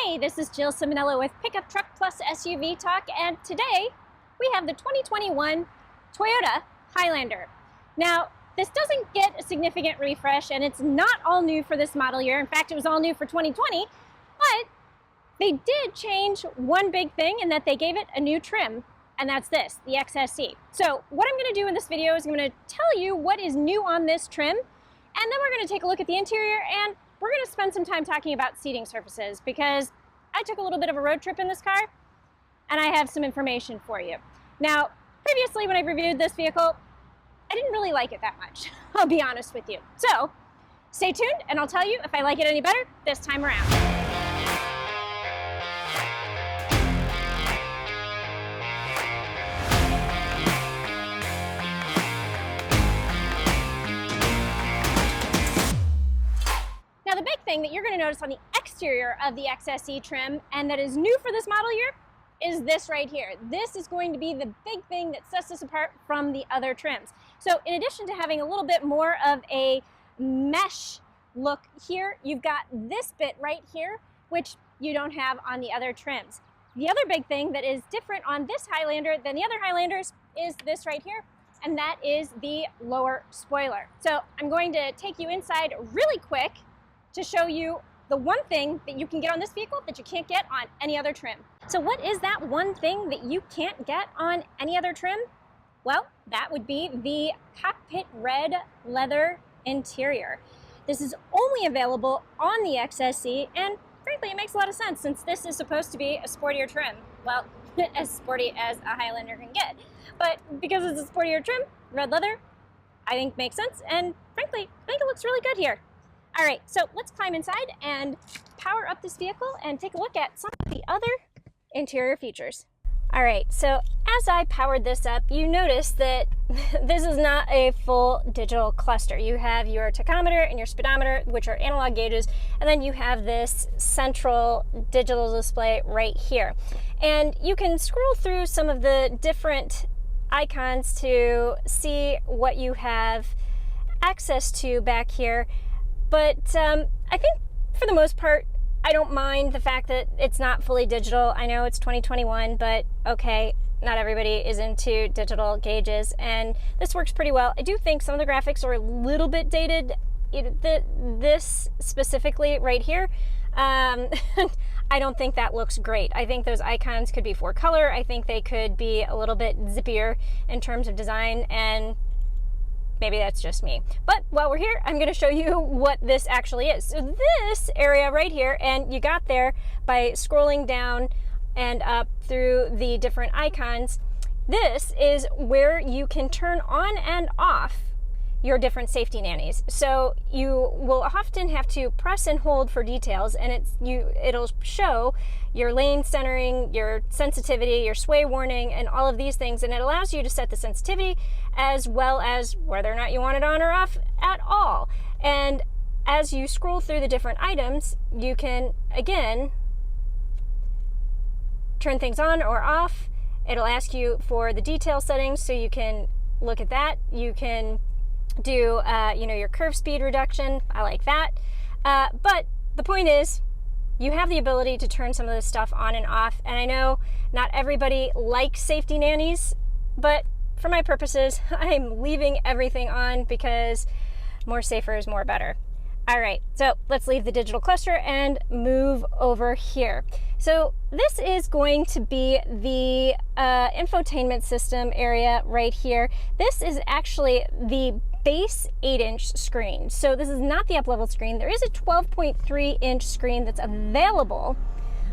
Hey, this is Jill Ciminillo with Pickup Truck Plus SUV Talk, and today we have the 2021 Toyota Highlander. Now, this doesn't get a significant refresh, and it's not all new for this model year. In fact, it was all new for 2020, but they did change one big thing in that they gave it a new trim, and that's this, the XSE. So what I'm going to do in this video is I'm going to tell you what is new on this trim, and then we're going to take a look at the interior, and we're going to spend some time talking about seating surfaces because I took a little bit of a road trip in this car and I have some information for you. Now, previously when I reviewed this vehicle, I didn't really like it that much, I'll be honest with you. So stay tuned and I'll tell you if I like it any better this time around. Now, the big thing that you're going to notice on the exterior of the XSE trim, and that is new for this model year, is this right here. This is going to be the big thing that sets this apart from the other trims. So in addition to having a little bit more of a mesh look here, you've got this bit right here, which you don't have on the other trims. The other big thing that is different on this Highlander than the other Highlanders is this right here, and that is the lower spoiler. So I'm going to take you inside really quick to show you the one thing that you can get on this vehicle that you can't get on any other trim. So what is that one thing that you can't get on any other trim? Well, that would be the cockpit red leather interior. This is only available on the XSE, and frankly, it makes a lot of sense since this is supposed to be a sportier trim. Well, as sporty as a Highlander can get. But because it's a sportier trim, red leather, I think makes sense, and frankly, I think it looks really good here. All right, so let's climb inside and power up this vehicle and take a look at some of the other interior features. All right, so as I powered this up, you notice that this is not a full digital cluster. You have your tachometer and your speedometer, which are analog gauges, and then you have this central digital display right here. And you can scroll through some of the different icons to see what you have access to back here. But I think for the most part, I don't mind the fact that it's not fully digital. I know it's 2021, but okay, not everybody is into digital gauges, and this works pretty well. I do think some of the graphics are a little bit dated. This specifically right here, I don't think that looks great. I think those icons could be 4-color. I think they could be a little bit zippier in terms of design, and maybe that's just me. But while we're here, I'm going to show you what this actually is. So this area right here, and you got there by scrolling down and up through the different icons, this is where you can turn on and off your different safety nannies. So you will often have to press and hold for details, and it'll show your lane centering, your sensitivity, your sway warning, and all of these things, and it allows you to set the sensitivity as well as whether or not you want it on or off at all. And as you scroll through the different items, you can again turn things on or off. It'll ask you for the detail settings, so you can look at that. You can do your curve speed reduction. I like that. But the point is, you have the ability to turn some of this stuff on and off. And I know not everybody likes safety nannies, but for my purposes, I'm leaving everything on because more safer is more better. All right, so let's leave the digital cluster and move over here. So this is going to be the infotainment system area right here. This is actually the base 8-inch screen. So this is not the up-level screen. There is a 12.3-inch screen that's available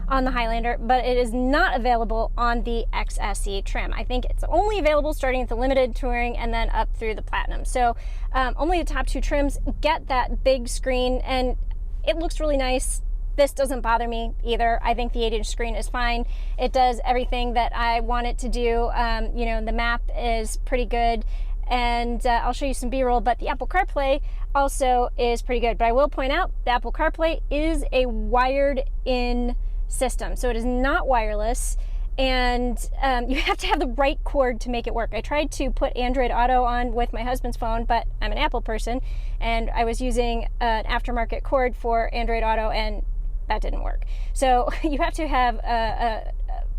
on the Highlander, but it is not available on the XSE trim. I think it's only available starting at the limited touring and then up through the platinum. So only the top two trims get that big screen, and it looks really nice. This doesn't bother me either. I think the 8-inch screen is fine. It does everything that I want it to do. The map is pretty good, and I'll show you some B-roll, but the Apple CarPlay also is pretty good. But I will point out the Apple CarPlay is a wired-in system, so it is not wireless, and you have to have the right cord to make it work. I tried to put Android Auto on with my husband's phone, but I'm an Apple person, and I was using an aftermarket cord for Android Auto, and that didn't work. So you have to have a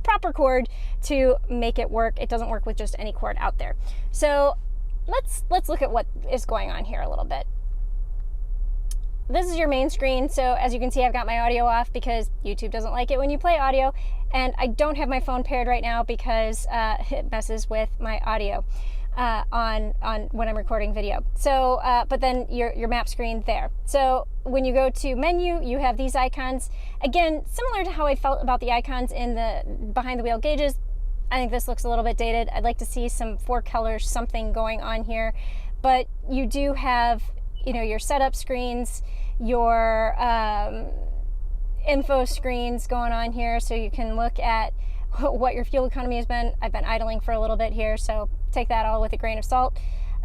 proper cord to make it work. It doesn't work with just any cord out there. So let's look at what is going on here a little bit. This is your main screen. So as you can see, I've got my audio off because YouTube doesn't like it when you play audio, and I don't have my phone paired right now because it messes with my audio on when I'm recording video. So but then your map screen there. So when you go to menu, you have these icons. Again, similar to how I felt about the icons in the behind the wheel gauges, I think this looks a little bit dated. I'd like to see some 4 colors, something going on here. But you do have, you know, your setup screens, your info screens going on here, so you can look at what your fuel economy has been. I've been idling for a little bit here, so take that all with a grain of salt.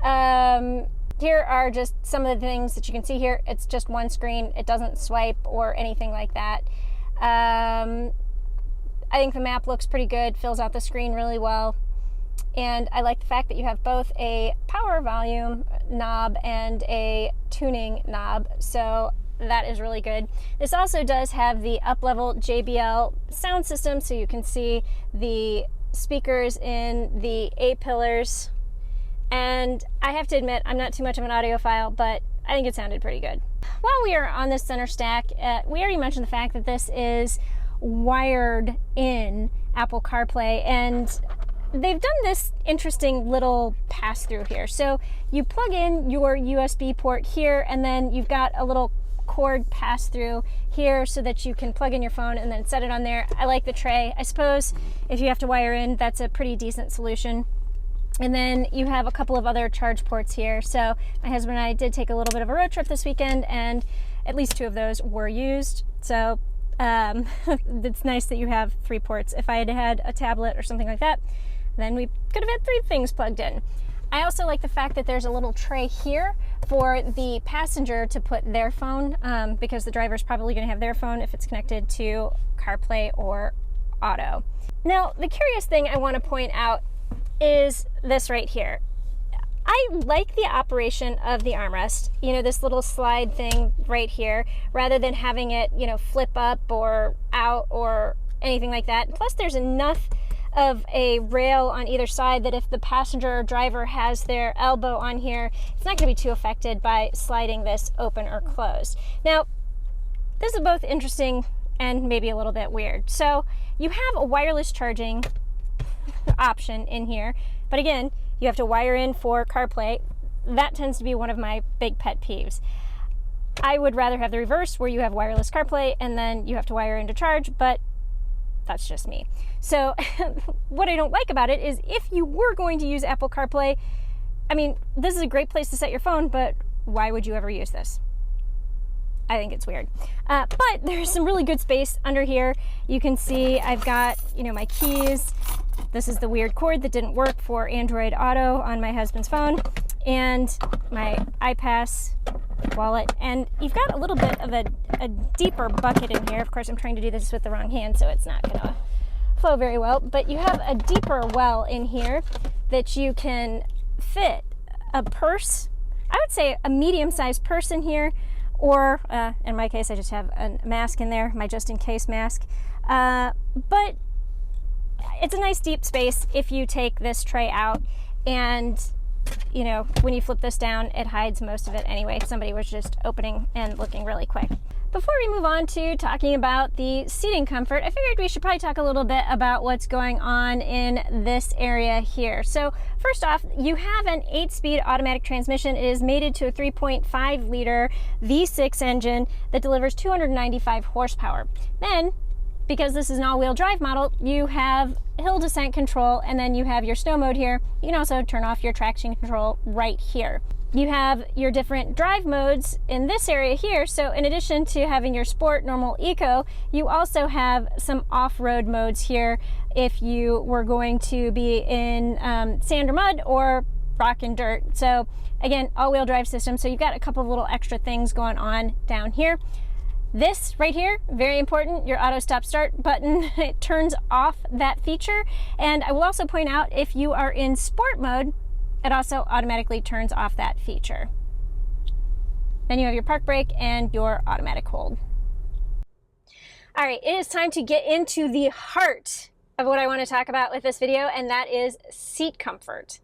Here are just some of the things that you can see here. It's just one screen. It doesn't swipe or anything like that. I think the map looks pretty good, fills out the screen really well. And I like the fact that you have both a power volume knob and a tuning knob, so that is really good. This also does have the up-level JBL sound system, so you can see the speakers in the A-pillars. And I have to admit, I'm not too much of an audiophile, but I think it sounded pretty good. While we are on this center stack, we already mentioned the fact that this is wired in Apple CarPlay, and they've done this interesting little pass-through here. So you plug in your USB port here, and then you've got a little cord pass-through here so that you can plug in your phone and then set it on there. I like the tray. I suppose if you have to wire in, that's a pretty decent solution. And then you have a couple of other charge ports here. So my husband and I did take a little bit of a road trip this weekend, and at least 2 of those were used. So it's nice that you have 3 ports. If I had had a tablet or something like that, then we could have had 3 things plugged in. I also like the fact that there's a little tray here for the passenger to put their phone, because the driver's probably going to have their phone if it's connected to CarPlay or Auto. Now, the curious thing I want to point out is this right here. I like the operation of the armrest, you know, this little slide thing right here, rather than having it, you know, flip up or out or anything like that. Plus, there's enough of a rail on either side that if the passenger or driver has their elbow on here, it's not going to be too affected by sliding this open or closed. Now, this is both interesting and maybe a little bit weird. So you have a wireless charging option in here, but again, you have to wire in for CarPlay. That tends to be one of my big pet peeves. I would rather have the reverse, where you have wireless CarPlay and then you have to wire in to charge, but that's just me. So what I don't like about it is if you were going to use Apple CarPlay, I mean, this is a great place to set your phone, but why would you ever use this? I think it's weird. But there's some really good space under here. You can see I've got, you know, my keys. This is the weird cord that didn't work for Android Auto on my husband's phone, and my iPass wallet. And you've got a little bit of a deeper bucket in here. Of course, I'm trying to do this with the wrong hand, so it's not gonna flow very well, but you have a deeper well in here that you can fit a purse. I would say a medium-sized purse in here, or in my case, I just have a mask in there, my just-in-case mask. But it's a nice deep space if you take this tray out, and you know, when you flip this down, it hides most of it anyway. Somebody was just opening and looking really quick. Before we move on to talking about the seating comfort, I figured we should probably talk a little bit about what's going on in this area here. So first off, you have an 8-speed automatic transmission. It is mated to a 3.5 liter V6 engine that delivers 295 horsepower. Then, because this is an all-wheel drive model, you have hill descent control, and then you have your snow mode here. You can also turn off your traction control right here. You have your different drive modes in this area here. So in addition to having your sport, normal, eco, you also have some off-road modes here if you were going to be in sand or mud or rock and dirt. So again, all-wheel drive system. So you've got a couple of little extra things going on down here. This right here, very important, your auto stop start button, it turns off that feature. And I will also point out, if you are in sport mode, it also automatically turns off that feature. Then you have your park brake and your automatic hold. All right, it is time to get into the heart of what I want to talk about with this video, and that is seat comfort.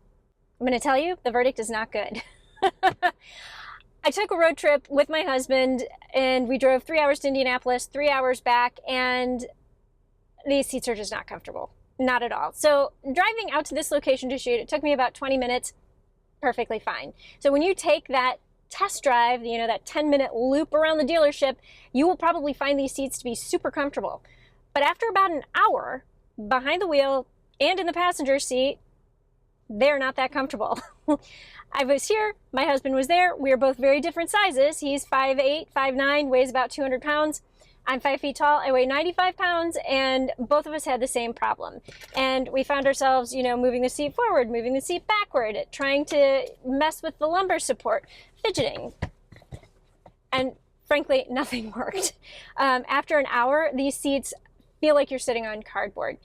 I'm going to tell you, the verdict is not good. I took a road trip with my husband, and we drove 3 hours to Indianapolis, 3 hours back, and these seats are just not comfortable. Not at all. So driving out to this location to shoot, it took me about 20 minutes, perfectly fine. So when you take that test drive, you know, that 10-minute loop around the dealership, you will probably find these seats to be super comfortable. But after about an hour behind the wheel and in the passenger seat, they're not that comfortable. I was here, my husband was there, we are both very different sizes. He's 5'8", 5'9", weighs about 200 pounds. I'm 5 feet tall, I weigh 95 pounds, and both of us had the same problem. And we found ourselves, you know, moving the seat forward, moving the seat backward, trying to mess with the lumbar support, fidgeting. And frankly, nothing worked. After an hour, these seats feel like you're sitting on cardboard.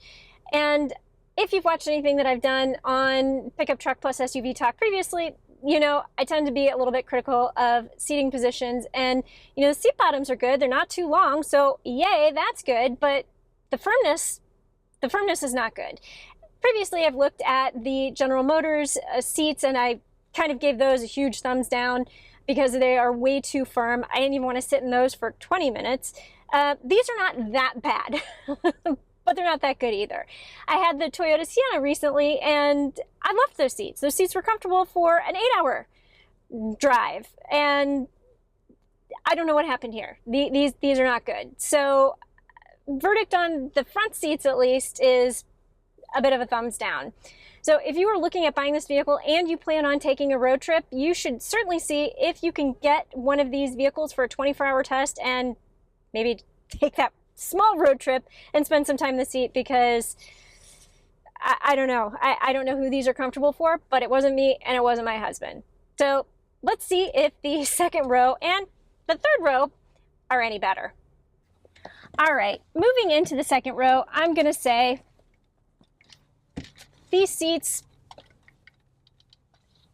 And if you've watched anything that I've done on Pickup Truck Plus SUV Talk previously, you know, I tend to be a little bit critical of seating positions, and, you know, the seat bottoms are good. They're not too long, so yay, that's good, but the firmness is not good. Previously, I've looked at the General Motors seats, and I kind of gave those a huge thumbs down because they are way too firm. I didn't even want to sit in those for 20 minutes. These are not that bad. But they're not that good either. I had the Toyota Sienna recently, and I loved those seats. Those seats were comfortable for an 8-hour drive, and I don't know what happened here. These are not good. So, verdict on the front seats, at least, is a bit of a thumbs down. So if you are looking at buying this vehicle and you plan on taking a road trip, you should certainly see if you can get one of these vehicles for a 24-hour test and maybe take that small road trip and spend some time in the seat, because I don't know. I don't know who these are comfortable for, but it wasn't me and it wasn't my husband. So let's see if the second row and the third row are any better. All right, moving into the second row, I'm gonna say these seats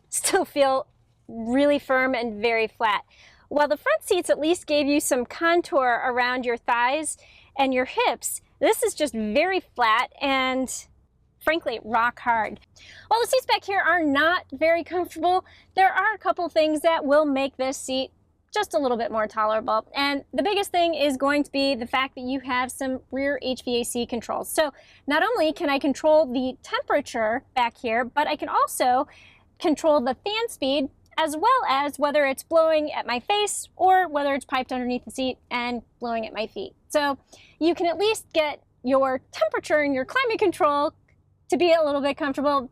still feel really firm and very flat. While the front seats at least gave you some contour around your thighs and your hips, this is just very flat and, frankly, rock hard. While the seats back here are not very comfortable, there are a couple things that will make this seat just a little bit more tolerable. And the biggest thing is going to be the fact that you have some rear HVAC controls. So not only can I control the temperature back here, but I can also control the fan speed, as well as whether it's blowing at my face or whether it's piped underneath the seat and blowing at my feet. So you can at least get your temperature and your climate control to be a little bit comfortable,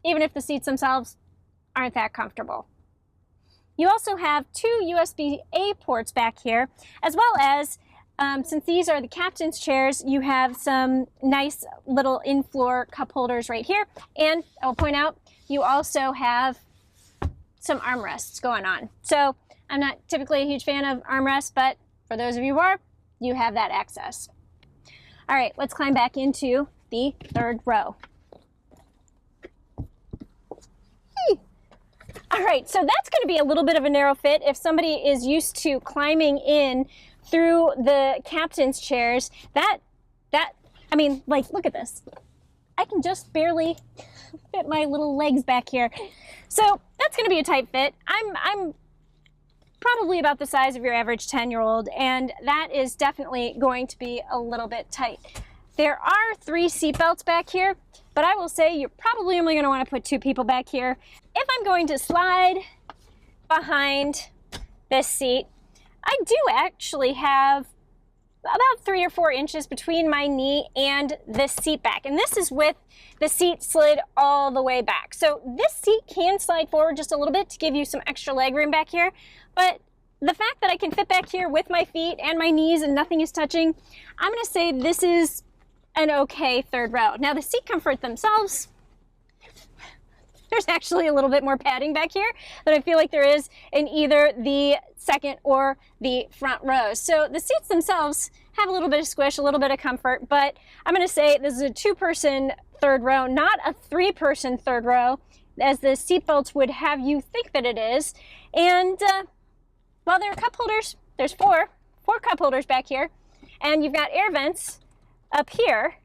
even if the seats themselves aren't that comfortable. You also have 2 USB-A ports back here, as well as, since these are the captain's chairs, you have some nice little in-floor cup holders right here. And I'll point out, you also have some armrests going on. So I'm not typically a huge fan of armrests, but for those of you who are, you have that access. All right, let's climb back into the third row. All right, so that's going to be a little bit of a narrow fit if somebody is used to climbing in through the captain's chairs. I mean, like, look at this. I can just barely fit my little legs back here. So that's going to be a tight fit. I'm probably about the size of your average 10-year-old, and that is definitely going to be a little bit tight. There are 3 seat belts back here, but I will say you're probably only going to want to put 2 people back here. If I'm going to slide behind this seat, I do actually have about 3 or 4 inches between my knee and this seat back. And this is with the seat slid all the way back. So this seat can slide forward just a little bit to give you some extra leg room back here. But the fact that I can fit back here with my feet and my knees and nothing is touching, I'm gonna say this is an okay third row. Now the seat comfort themselves, there's actually a little bit more padding back here than I feel like there is in either the second or the front rows. So the seats themselves have a little bit of squish, a little bit of comfort, but I'm gonna say this is a 2-person third row, not a 3-person third row, as the seat belts would have you think that it is. And while there are cup holders, there's 4 cup holders back here. And you've got air vents up here.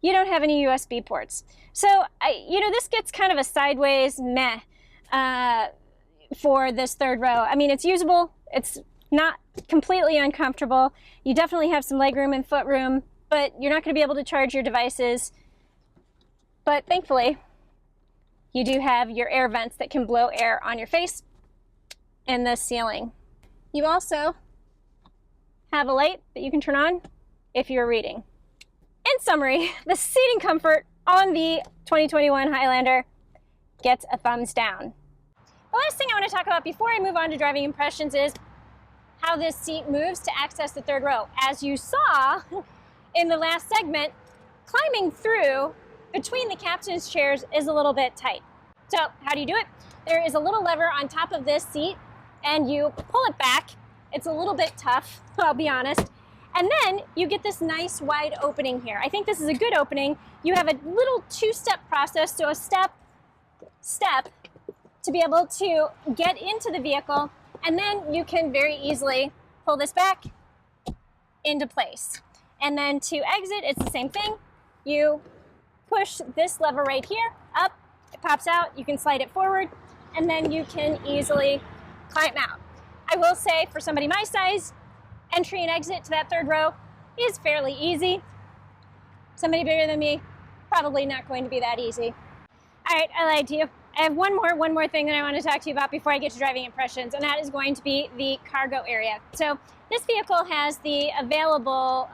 You don't have any USB ports. So, this gets kind of a sideways meh for this third row. I mean, it's usable. It's not completely uncomfortable. You definitely have some legroom and footroom, but you're not going to be able to charge your devices. But thankfully, you do have your air vents that can blow air on your face and the ceiling. You also have a light that you can turn on if you're reading. In summary, the seating comfort on the 2021 Highlander gets a thumbs down. The last thing I want to talk about before I move on to driving impressions is how this seat moves to access the third row. As you saw in the last segment, climbing through between the captain's chairs is a little bit tight. So how do you do it? There is a little lever on top of this seat and you pull it back. It's a little bit tough, I'll be honest. And then you get this nice wide opening here. I think this is a good opening. You have a little two-step process, so a step to be able to get into the vehicle, and then you can very easily pull this back into place. And then to exit, it's the same thing. You push this lever right here up, it pops out, you can slide it forward, and then you can easily climb out. I will say, for somebody my size, entry and exit to that third row is fairly easy. Somebody bigger than me, probably not going to be that easy. All right, I lied to you. I have one more thing that I want to talk to you about before I get to driving impressions, and that is going to be the cargo area. So this vehicle has the available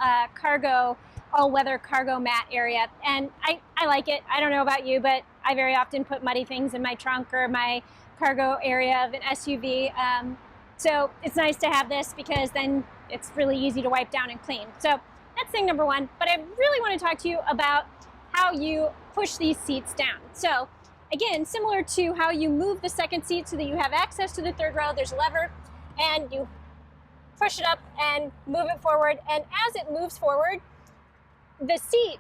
all-weather cargo mat area, and I like it. I don't know about you, but I very often put muddy things in my trunk or my cargo area of an SUV. So it's nice to have this because then it's really easy to wipe down and clean. So that's thing number one. But I really want to talk to you about how you push these seats down. So again, similar to how you move the second seat so that you have access to the third row, there's a lever and you push it up and move it forward. And as it moves forward, the seat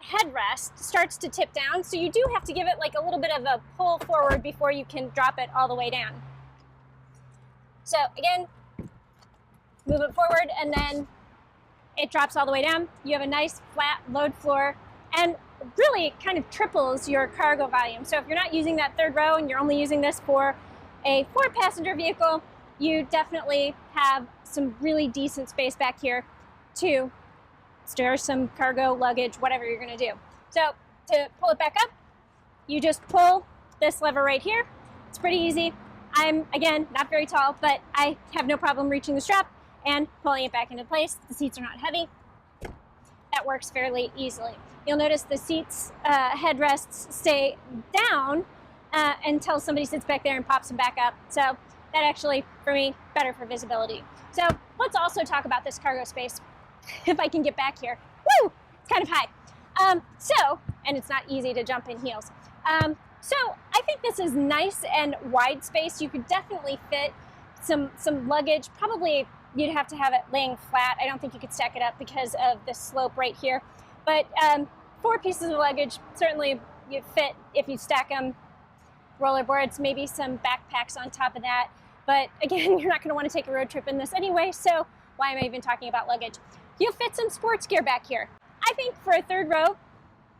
headrest starts to tip down. So you do have to give it like a little bit of a pull forward before you can drop it all the way down. So again, move it forward and then it drops all the way down. You have a nice flat load floor and really it kind of triples your cargo volume. So if you're not using that third row and you're only using this for a 4-passenger vehicle, you definitely have some really decent space back here to store some cargo, luggage, whatever you're gonna do. So to pull it back up, you just pull this lever right here. It's pretty easy. I'm, again, not very tall, but I have no problem reaching the strap and pulling it back into place. The seats are not heavy. That works fairly easily. You'll notice the seats headrests stay down until somebody sits back there and pops them back up. So that actually, for me, better for visibility. So let's also talk about this cargo space. If I can get back here. Woo! It's kind of high. And it's not easy to jump in heels. So I think this is nice and wide space. You could definitely fit some luggage. Probably you'd have to have it laying flat. I don't think you could stack it up because of the slope right here. But 4 pieces of luggage, certainly you fit if you stack them. Rollerboards, maybe some backpacks on top of that. But again, you're not going to want to take a road trip in this anyway, so why am I even talking about luggage? You'll fit some sports gear back here. I think for a third row,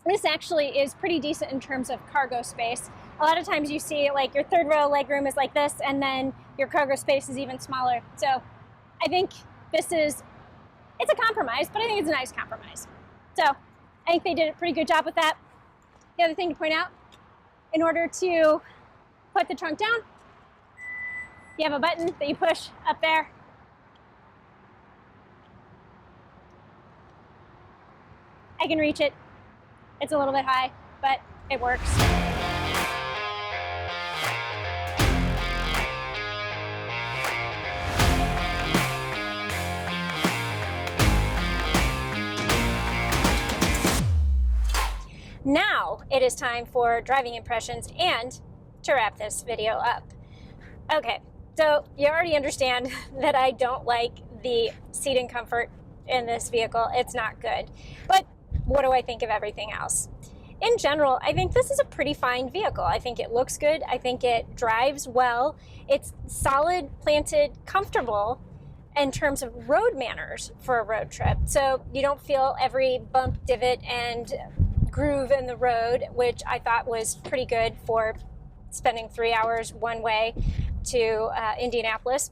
this actually is pretty decent in terms of cargo space. A lot of times you see like your third row legroom is like this and then your cargo space is even smaller. So I think it's a compromise, but I think it's a nice compromise. So I think they did a pretty good job with that. The other thing to point out, in order to put the trunk down, you have a button that you push up there. I can reach it. It's a little bit high, but it works. Now it is time for driving impressions and to wrap this video up. Okay, so you already understand that I don't like the seating comfort in this vehicle. It's not good. But what do I think of everything else? In general, I think this is a pretty fine vehicle. I think it looks good. I think it drives well. It's solid, planted, comfortable. in terms of road manners for a road trip. So you don't feel every bump, divot, and groove in the road, which I thought was pretty good for spending 3 hours one way to Indianapolis.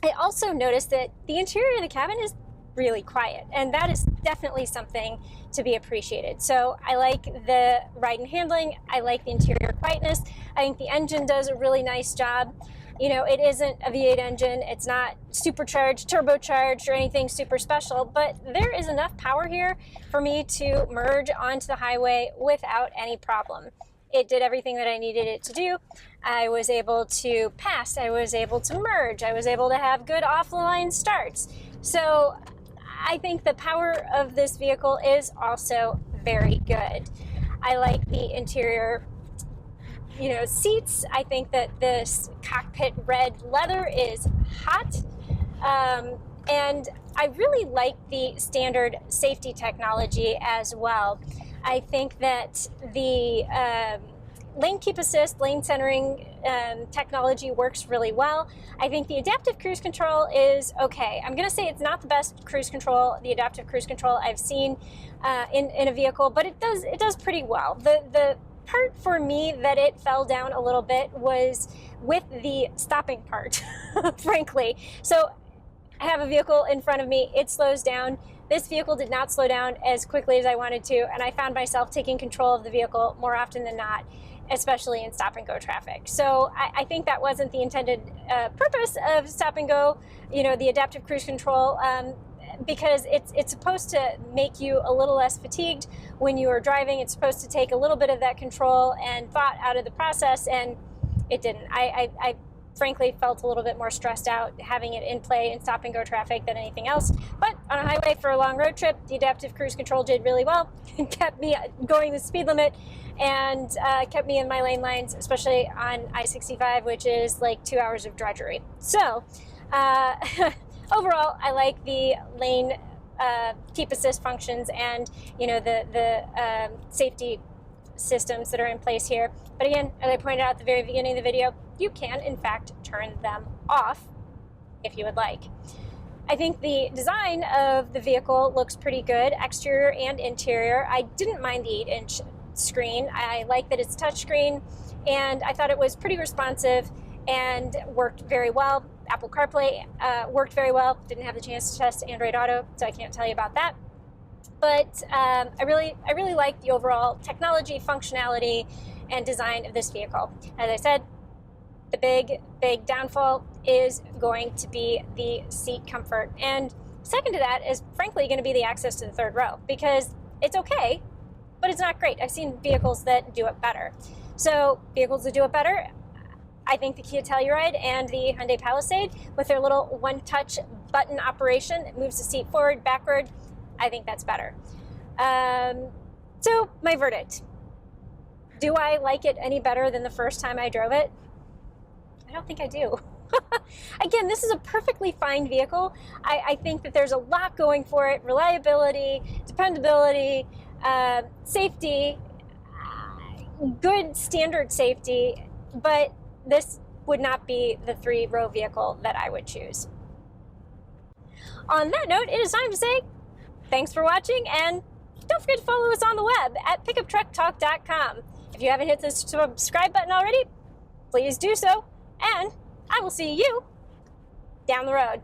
I also noticed that the interior of the cabin is really quiet, and that is definitely something to be appreciated. So I like the ride and handling. I like the interior quietness. I think the engine does a really nice job. You know, it isn't a V8 engine. It's not supercharged, turbocharged, or anything super special, but there is enough power here for me to merge onto the highway without any problem. It did everything that I needed it to do. I was able to pass. I was able to merge. I was able to have good off-the-line starts. So I think the power of this vehicle is also very good. I like the interior, seats. I think that this cockpit red leather is hot. And I really like the standard safety technology as well. I think that the lane keep assist, lane centering technology works really well. I think the adaptive cruise control is okay. I'm going to say it's not the best cruise control, the adaptive cruise control I've seen in a vehicle, but it does pretty well. The part for me that it fell down a little bit was with the stopping part, frankly. So I have a vehicle in front of me, it slows down. This vehicle did not slow down as quickly as I wanted to, and I found myself taking control of the vehicle more often than not, especially in stop and go traffic. So I think that wasn't the intended purpose of stop and go, the adaptive cruise control, because it's supposed to make you a little less fatigued when you are driving. It's supposed to take a little bit of that control and thought out of the process, and it didn't. I frankly felt a little bit more stressed out having it in play in stop and go traffic than anything else. But on a highway for a long road trip, the adaptive cruise control did really well. It kept me going the speed limit and kept me in my lane lines, especially on I-65, which is like 2 hours of drudgery. So overall, I like the lane keep assist functions and the safety systems that are in place here. But again, as I pointed out at the very beginning of the video, you can in fact turn them off if you would like. I think the design of the vehicle looks pretty good, exterior and interior. I didn't mind the 8-inch screen. I like that it's touchscreen, and I thought it was pretty responsive and worked very well. Apple CarPlay worked very well. Didn't have the chance to test Android Auto, so I can't tell you about that. But I really like the overall technology, functionality, and design of this vehicle. As I said, the big downfall is going to be the seat comfort. And second to that is frankly going to be the access to the third row, because it's okay, but it's not great. I've seen vehicles that do it better. So vehicles that do it better, I think the Kia Telluride and the Hyundai Palisade with their little one-touch button operation that moves the seat forward, backward, I think that's better. So my verdict. Do I like it any better than the first time I drove it? I don't think I do. Again, this is a perfectly fine vehicle. I think that there's a lot going for it. Reliability, dependability, safety, good standard safety, but this would not be the 3-row vehicle that I would choose. On that note, it is time to say thanks for watching, and don't forget to follow us on the web at pickuptrucktalk.com. If you haven't hit the subscribe button already, please do so, and I will see you down the road.